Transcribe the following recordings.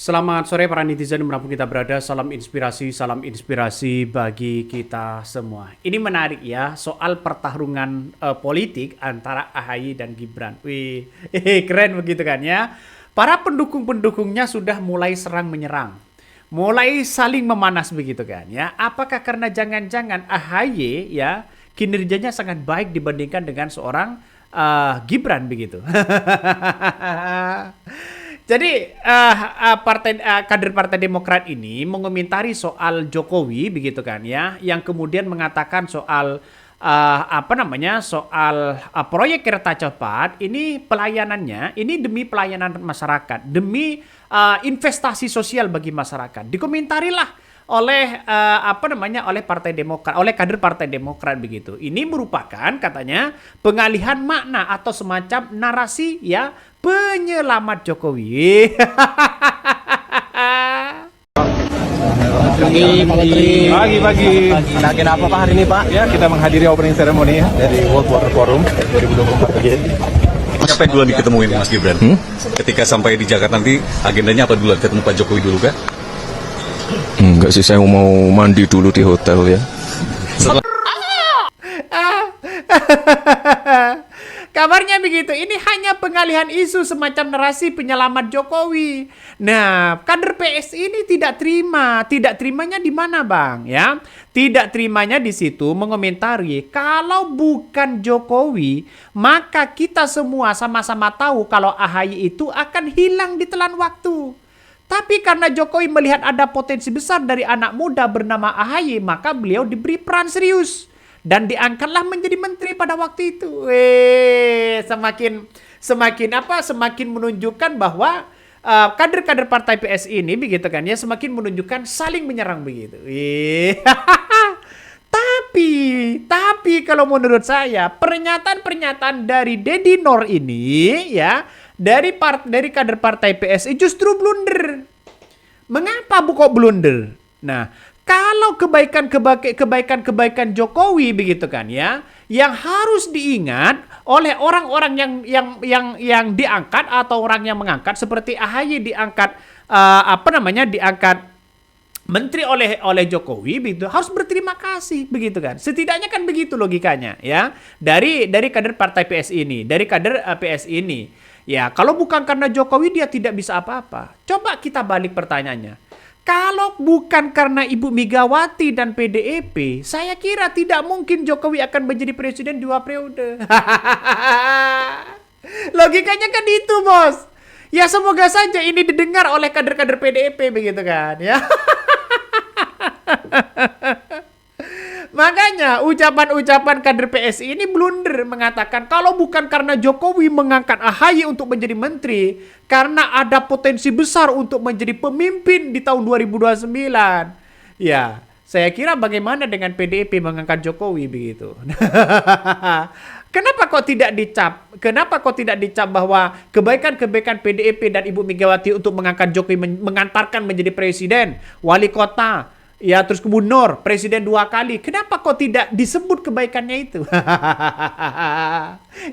Selamat sore para netizen dimanapun kita berada, salam inspirasi bagi kita semua. Ini menarik ya, soal pertarungan politik antara AHY dan Gibran. Wih, keren begitu kan ya. Para pendukung-pendukungnya sudah mulai serang menyerang. Mulai saling memanas begitu kan ya. Apakah karena jangan-jangan AHY ya kinerjanya sangat baik dibandingkan dengan seorang Gibran begitu. Jadi kader Partai Demokrat ini mengomentari soal Jokowi begitu kan ya, yang kemudian mengatakan soal soal proyek kereta cepat ini pelayanannya ini demi pelayanan masyarakat, demi investasi sosial bagi masyarakat. Dikomentarilah oleh Partai Demokrat, oleh kader Partai Demokrat begitu. Ini merupakan katanya pengalihan makna atau semacam narasi ya penyelamat Jokowi. Pagi. Ada agenda apa Pak hari ini Pak? Ya, kita menghadiri opening ceremony ya dari World Water Forum 2024 pagi. Sampai duluan diketemuin Mas Gibran. Ketika sampai di Jakarta nanti agendanya apa duluan? Ketemu Pak Jokowi dulu kah? Enggak sih, saya mau mandi dulu di hotel ya. Kabarnya begitu. Ini hanya pengalihan isu semacam narasi penyelamat Jokowi. Nah, kader PS ini tidak terima. Tidak terimanya di mana, Bang? Ya, tidak terimanya di situ mengomentari kalau bukan Jokowi, maka kita semua sama-sama tahu kalau AHY itu akan hilang di telan waktu. Tapi karena Jokowi melihat ada potensi besar dari anak muda bernama AHY, maka beliau diberi peran serius. Dan diangkatlah menjadi menteri pada waktu itu. Semakin menunjukkan bahwa kader-kader partai PS ini begitu kan ya, semakin menunjukkan saling menyerang begitu. Tapi kalau menurut saya pernyataan-pernyataan dari Deddy Nor ini ya dari kader partai PSI justru blunder. Mengapa kok blunder? Nah, kalau kebaikan Jokowi begitu kan ya, yang harus diingat oleh orang-orang yang diangkat atau orang yang mengangkat seperti AHY diangkat diangkat menteri oleh Jokowi begitu, harus berterima kasih begitu kan. Setidaknya kan begitu logikanya ya. Dari kader partai PSI ini, dari kader PSI ini. Ya, kalau bukan karena Jokowi dia tidak bisa apa-apa. Coba kita balik pertanyaannya. Kalau bukan karena Ibu Megawati dan PDIP, saya kira tidak mungkin Jokowi akan menjadi presiden 2 periode. Logikanya kan itu, Bos. Ya semoga saja ini didengar oleh kader-kader PDIP begitu kan, ya. Makanya ucapan-ucapan kader PSI ini blunder mengatakan kalau bukan karena Jokowi mengangkat AHY untuk menjadi menteri, karena ada potensi besar untuk menjadi pemimpin di tahun 2029. Ya, saya kira bagaimana dengan PDIP mengangkat Jokowi begitu. Kenapa kok tidak dicap? Kenapa kok tidak dicap bahwa kebaikan-kebaikan PDIP dan Ibu Megawati untuk mengangkat Jokowi mengantarkan menjadi presiden, wali kota, ya terus gubernur, presiden 2 kali. Kenapa kok tidak disebut kebaikannya itu?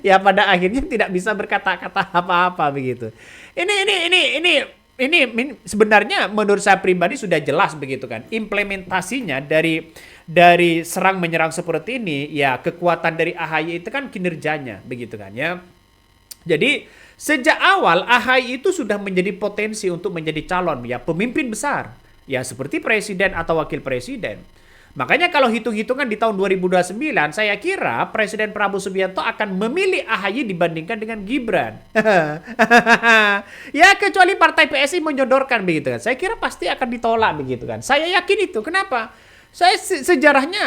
Ya pada akhirnya tidak bisa berkata-kata apa-apa begitu. Ini sebenarnya menurut saya pribadi sudah jelas begitu kan. Implementasinya dari serang menyerang seperti ini, ya kekuatan dari AHY itu kan kinerjanya begitu kan ya. Jadi sejak awal AHY itu sudah menjadi potensi untuk menjadi calon ya pemimpin besar. Ya seperti presiden atau wakil presiden. Makanya kalau hitung-hitungan di tahun 2029, saya kira Presiden Prabowo Subianto akan memilih AHY dibandingkan dengan Gibran. Ya kecuali partai PSI menyodorkan begitu kan. Saya kira pasti akan ditolak begitu kan. Saya yakin itu. Kenapa? Sejarahnya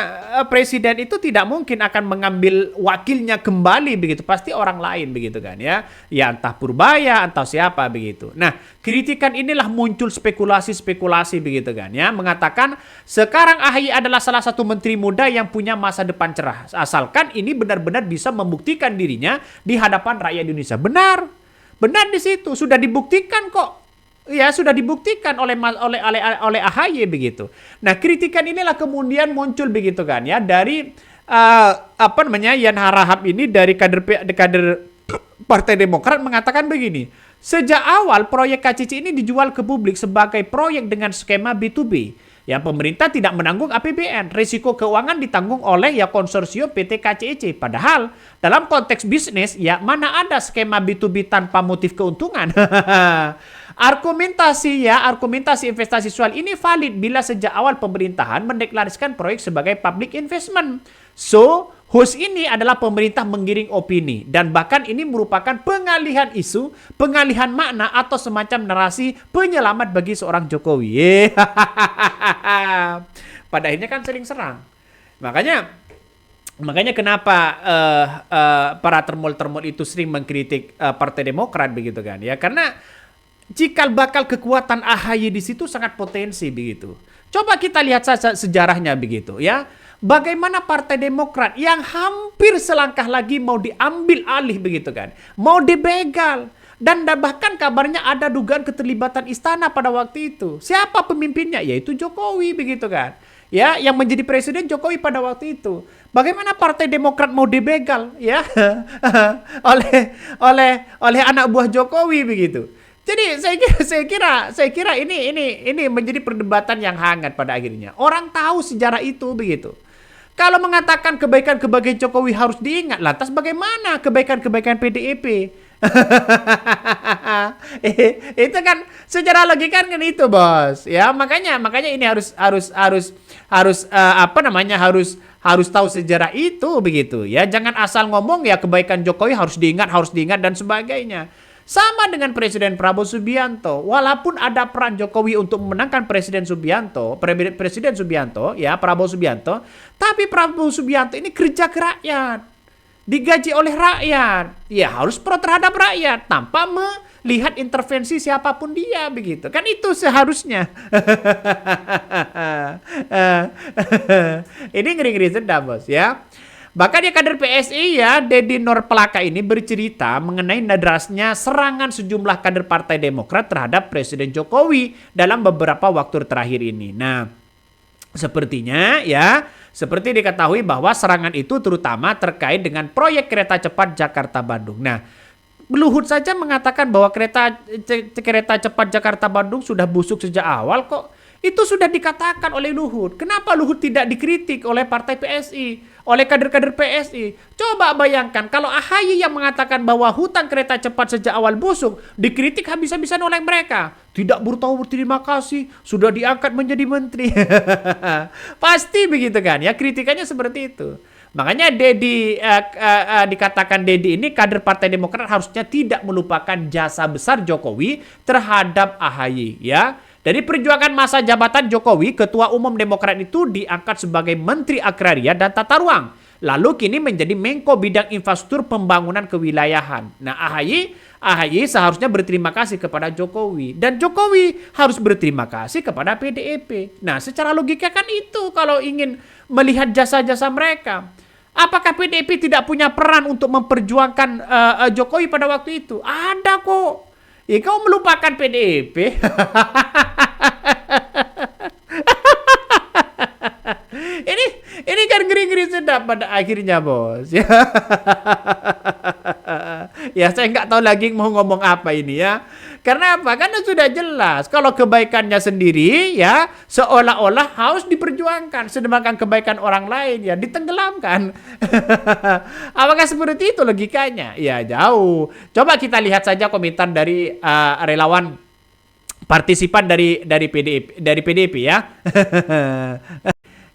presiden itu tidak mungkin akan mengambil wakilnya kembali begitu, pasti orang lain begitu kan ya, ya entah Purbaya atau siapa begitu. Nah kritikan inilah muncul spekulasi begitu kan ya, mengatakan sekarang AHY adalah salah satu menteri muda yang punya masa depan cerah asalkan ini benar-benar bisa membuktikan dirinya di hadapan rakyat Indonesia. Benar di situ sudah dibuktikan kok. Ya sudah dibuktikan oleh AHY begitu. Nah kritikan inilah kemudian muncul begitu kan ya dari Yan Harahap ini dari kader Partai Demokrat mengatakan begini. Sejak awal proyek KCC ini dijual ke publik sebagai proyek dengan skema B2B. Ya, pemerintah tidak menanggung APBN, risiko keuangan ditanggung oleh ya konsorsium PT KCC. Padahal dalam konteks bisnis ya mana ada skema B2B tanpa motif keuntungan. Argumentasi investasi soal ini valid bila sejak awal pemerintahan mendeklarasikan proyek sebagai public investment. So, host ini adalah pemerintah menggiring opini dan bahkan ini merupakan pengalihan isu, pengalihan makna atau semacam narasi penyelamat bagi seorang Jokowi. Pada akhirnya kan saling serang. Makanya kenapa para termol-termol itu sering mengkritik Partai Demokrat begitu kan ya, karena cikal bakal kekuatan AHY di situ sangat potensi begitu. Coba kita lihat saja sejarahnya begitu ya. Bagaimana Partai Demokrat yang hampir selangkah lagi mau diambil alih begitu kan, mau dibegal, dan bahkan kabarnya ada dugaan keterlibatan istana pada waktu itu. Siapa pemimpinnya? Yaitu Jokowi begitu kan. Ya, yang menjadi presiden Jokowi pada waktu itu. Bagaimana Partai Demokrat mau dibegal ya oleh anak buah Jokowi begitu. Jadi saya kira ini menjadi perdebatan yang hangat pada akhirnya. Orang tahu sejarah itu begitu. Kalau mengatakan kebaikan-kebaikan Jokowi harus diingat, lantas bagaimana kebaikan-kebaikan PDIP? Itu kan secara logika kan itu, Bos. Ya, makanya ini harus tahu sejarah itu begitu ya. Jangan asal ngomong ya kebaikan Jokowi harus diingat dan sebagainya. Sama dengan Presiden Prabowo Subianto. Walaupun ada peran Jokowi untuk memenangkan Presiden Subianto, Prabowo Subianto, tapi Prabowo Subianto ini kerja ke rakyat, digaji oleh rakyat. Ya harus pro terhadap rakyat tanpa melihat intervensi siapapun dia begitu. Kan itu seharusnya. Ini ngeri-ngeri sedap, Bos ya. Bahkan ya kader PSI ya, Deddy Norplaka ini bercerita mengenai derasnya serangan sejumlah kader Partai Demokrat terhadap Presiden Jokowi dalam beberapa waktu terakhir ini. Nah, sepertinya ya, seperti diketahui bahwa serangan itu terutama terkait dengan proyek kereta cepat Jakarta-Bandung. Nah, Luhut saja mengatakan bahwa kereta cepat Jakarta-Bandung sudah busuk sejak awal kok. Itu sudah dikatakan oleh Luhut. Kenapa Luhut tidak dikritik oleh partai PSI, oleh kader-kader PSI? Coba bayangkan kalau AHY yang mengatakan bahwa hutang kereta cepat sejak awal busuk, dikritik habis-habisan oleh mereka. Tidak bertahu berterima kasih, sudah diangkat menjadi menteri. Pasti begitu kan ya, kritikannya seperti itu. Makanya dikatakan Deddy ini kader Partai Demokrat harusnya tidak melupakan jasa besar Jokowi terhadap AHY ya. Dari perjuangan masa jabatan Jokowi, Ketua Umum Demokrat itu diangkat sebagai Menteri Agraria dan Tata Ruang. Lalu kini menjadi Menko Bidang Infrastruktur Pembangunan Kewilayahan. Nah, AHY seharusnya berterima kasih kepada Jokowi. Dan Jokowi harus berterima kasih kepada PDIP. Nah, secara logika kan itu kalau ingin melihat jasa-jasa mereka. Apakah PDIP tidak punya peran untuk memperjuangkan Jokowi pada waktu itu? Ada kok. Ya, kau melupakan PDIP. Ini kan ngeri-ngeri sedap pada akhirnya, Bos. Ya, saya nggak tahu lagi mau ngomong apa ini ya. Karena apa? Karena sudah jelas kalau kebaikannya sendiri ya seolah-olah harus diperjuangkan, sedangkan kebaikan orang lain ya ditenggelamkan. Apakah seperti itu logikanya? Ya jauh. Coba kita lihat saja komentar dari relawan partisipan dari PDIP ya.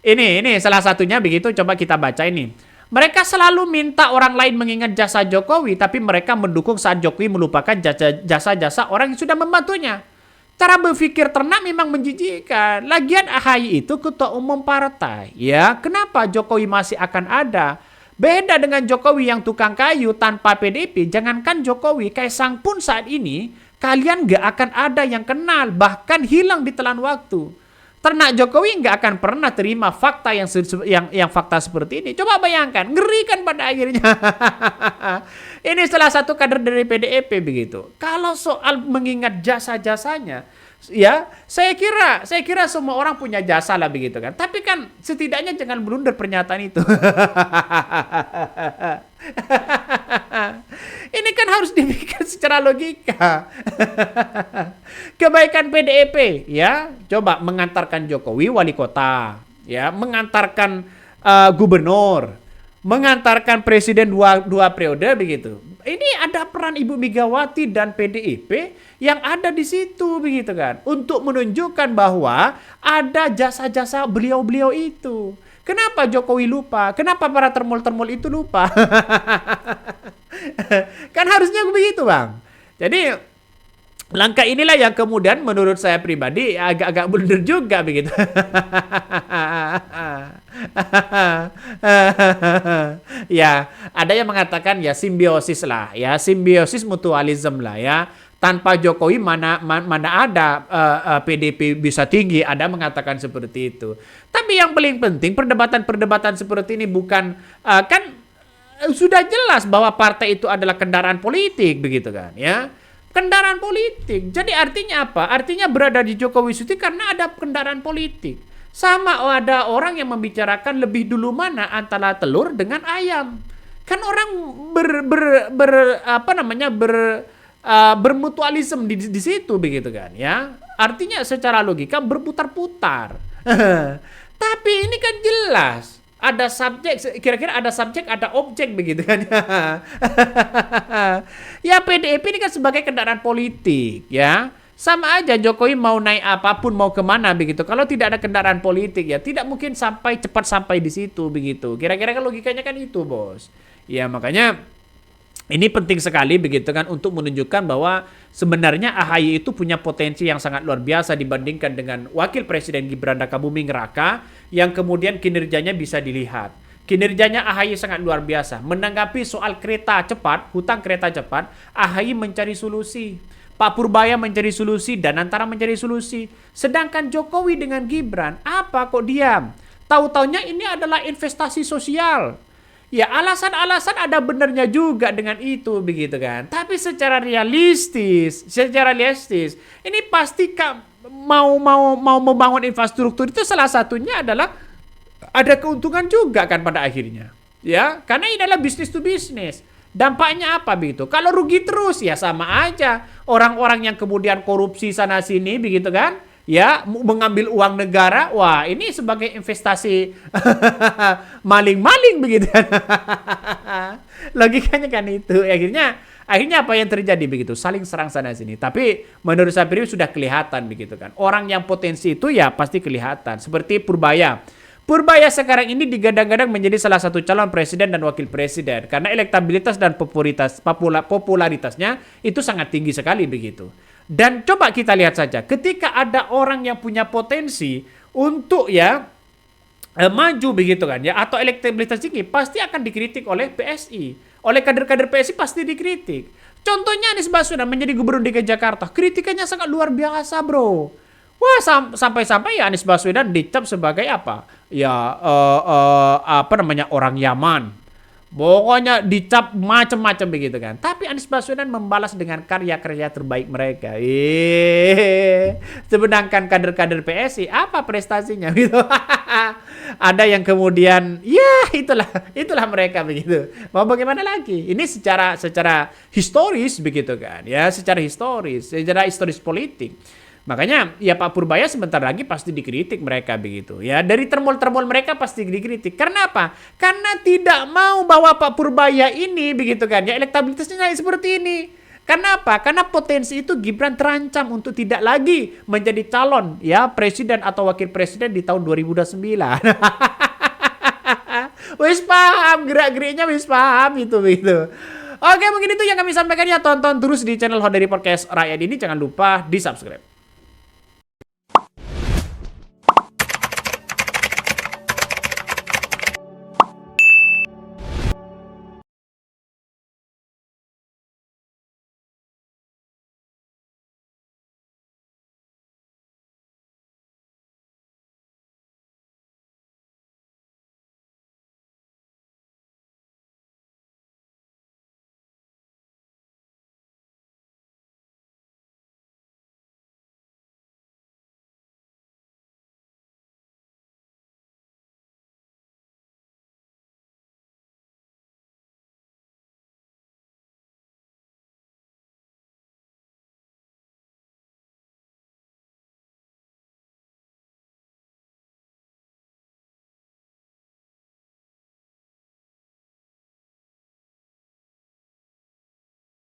Ini salah satunya begitu. Coba kita baca ini. Mereka selalu minta orang lain mengingat jasa Jokowi, tapi mereka mendukung saat Jokowi melupakan jasa-jasa orang yang sudah membantunya. Cara berpikir ternak memang menjijikkan. Lagian AHY itu ketua umum partai. Ya, kenapa Jokowi masih akan ada? Beda dengan Jokowi yang tukang kayu tanpa PDIP, jangankan Jokowi, Kaisang pun saat ini, kalian gak akan ada yang kenal, bahkan hilang di telan waktu. Ternak Jokowi nggak akan pernah terima fakta yang fakta seperti ini. Coba bayangkan, ngeri kan pada akhirnya. Ini salah satu kader dari PDIP begitu. Kalau soal mengingat jasa-jasanya, ya saya kira semua orang punya jasa lah begitu kan. Tapi kan setidaknya jangan blunder pernyataan itu. Ini Ini kan harus dipikir secara logika. Kebaikan PDIP, ya, coba mengantarkan Jokowi wali kota, ya, mengantarkan gubernur, mengantarkan presiden dua periode begitu. Ini ada peran Ibu Megawati dan PDIP yang ada di situ begitu kan, untuk menunjukkan bahwa ada jasa-jasa beliau-beliau itu. Kenapa Jokowi lupa? Kenapa para termul-termul itu lupa? Kan harusnya begitu, Bang. Jadi langkah inilah yang kemudian menurut saya pribadi agak-agak blunder juga begitu. Ya, ada yang mengatakan ya simbiosis lah, ya simbiosis mutualism lah ya. Tanpa Jokowi mana ada PDIP bisa tinggi, ada mengatakan seperti itu. Tapi yang paling penting perdebatan seperti ini bukan kan sudah jelas bahwa partai itu adalah kendaraan politik begitu kan ya. Kendaraan politik. Jadi artinya apa? Artinya berada di Jokowi Suti karena ada kendaraan politik. Sama ada orang yang membicarakan lebih dulu mana antara telur dengan ayam. Kan orang bermutualisme di situ begitu kan ya. Artinya secara logika berputar-putar. Tapi ini kan jelas ada subjek, kira-kira ada subjek, ada objek begitu kan. Ya PDIP ini kan sebagai kendaraan politik ya. Sama aja Jokowi mau naik apapun, mau kemana begitu. Kalau tidak ada kendaraan politik ya tidak mungkin cepat sampai di situ begitu. Kira-kira kan logikanya kan itu, Bos. Ya makanya ini penting sekali begitu kan untuk menunjukkan bahwa sebenarnya AHY itu punya potensi yang sangat luar biasa dibandingkan dengan Wakil Presiden Gibran Rakabuming Raka yang kemudian kinerjanya bisa dilihat. Kinerjanya AHY sangat luar biasa. Menanggapi soal kereta cepat, hutang kereta cepat, AHY mencari solusi. Pak Purbaya mencari solusi dan Antara mencari solusi. Sedangkan Jokowi dengan Gibran, apa kok diam? Tahu-taunya ini adalah investasi sosial. Ya alasan-alasan ada benarnya juga dengan itu begitu kan. Tapi secara realistis, ini pasti mau membangun infrastruktur itu salah satunya adalah ada keuntungan juga kan pada akhirnya. Ya, karena ini adalah bisnis to bisnis. Dampaknya apa begitu? Kalau rugi terus ya sama aja. Orang-orang yang kemudian korupsi sana sini begitu kan? Ya, mengambil uang negara, wah ini sebagai investasi maling-maling begitu kan. Logikanya kan itu. Akhirnya apa yang terjadi begitu? Saling serang sana sini. Tapi menurut saya pribadi sudah kelihatan begitu kan. Orang yang potensi itu ya pasti kelihatan. Seperti Purbaya. Purbaya sekarang ini digadang-gadang menjadi salah satu calon presiden dan wakil presiden karena elektabilitas dan popularitasnya itu sangat tinggi sekali begitu. Dan coba kita lihat saja, ketika ada orang yang punya potensi untuk ya maju begitu kan ya atau elektabilitas tinggi, pasti akan dikritik oleh PSI, oleh kader-kader PSI pasti dikritik. Contohnya Anies Baswedan menjadi gubernur DKI Jakarta, kritikannya sangat luar biasa, bro. Wah, sampai-sampai ya Anies Baswedan dicap sebagai apa? Ya orang Yaman. Pokoknya dicap macam-macam begitu kan. Tapi Anies Baswedan membalas dengan karya-karya terbaik mereka. Sedangkan kader-kader PSI apa prestasinya gitu. Ada yang kemudian ya itulah mereka begitu. Mau bagaimana lagi? Ini secara historis begitu kan. Ya, secara historis politik. Makanya ya Pak Purbaya sebentar lagi pasti dikritik mereka begitu. Ya dari termul-termul mereka pasti dikritik. Karena apa? Karena tidak mau bahwa Pak Purbaya ini begitu kan. Ya elektabilitasnya naik seperti ini. Karena apa? Karena potensi itu Gibran terancam untuk tidak lagi menjadi calon ya presiden atau wakil presiden di tahun 2029. Wis paham gerak-geriknya, wis paham itu begitu. Oke, mungkin itu yang kami sampaikan ya. Tonton terus di channel Hot Dari Podcast Rakyat ini. Jangan lupa di subscribe.